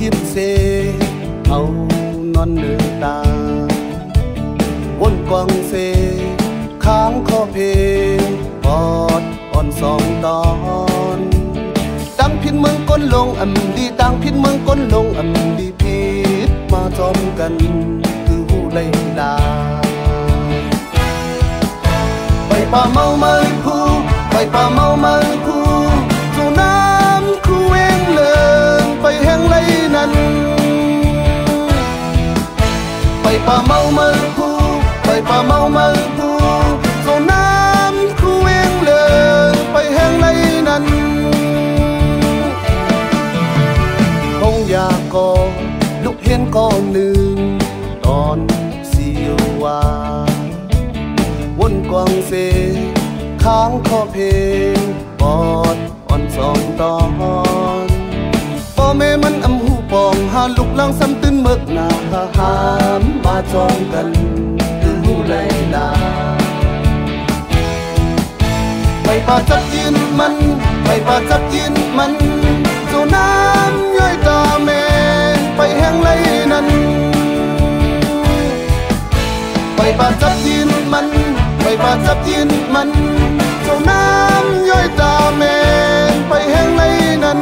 คิดเซเอานอนเนื้อตาวนกวางเซค้างคอเพปอดอ่อนสองตอนตั้งพินเมืองก้นลงดีตั้งพินเมืองก้นลงดีพิษมาจอมกันคือหูไลลาไปป่าเมามาคูไปป่าเมามาคูสู่น้ำคูเวงเลิงไปแห่งไรนั้นไปป่าเมามาคูไปป่าเมามาคูสู่น้ำคูเวงเลิงไปแห่งไรนั้นคงอยากกอลุกเห็นก้อนหนึ่งตอนเสียววาวนกวางเซค้างคอเพลงปอดอ่อนสองตอนพ่อแม่มันหูปองหาลูกลังซ้ำตื้นเมึกหน้าหามมาจองกันคือหูไลลาไปป่าจับยินมันไปป่าจับยินมันสู่น้ำย่อยตาแม่ไปแห่งไรนั้นไปป่าจับยินมันไปป่าจับยินมันเจ้าน้ำย่อยตาแม่ไปแห่งไรนั้น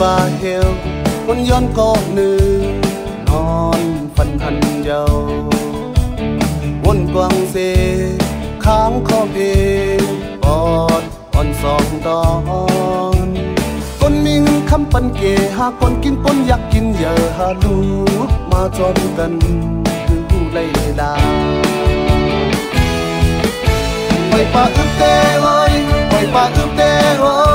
ป่าเฮลคนย้อนก้อนหนึ่งนอนฝันหันเยาวนกวางเซค้างคอเพปอดอ่อนสองตอนคนมิงคำปันเกหาคนกินปนอยากกินเยอะหาลูกมาจอมกันคือผู้ไล่ลาไปป่าอึบเตยไปป่าอึบเตย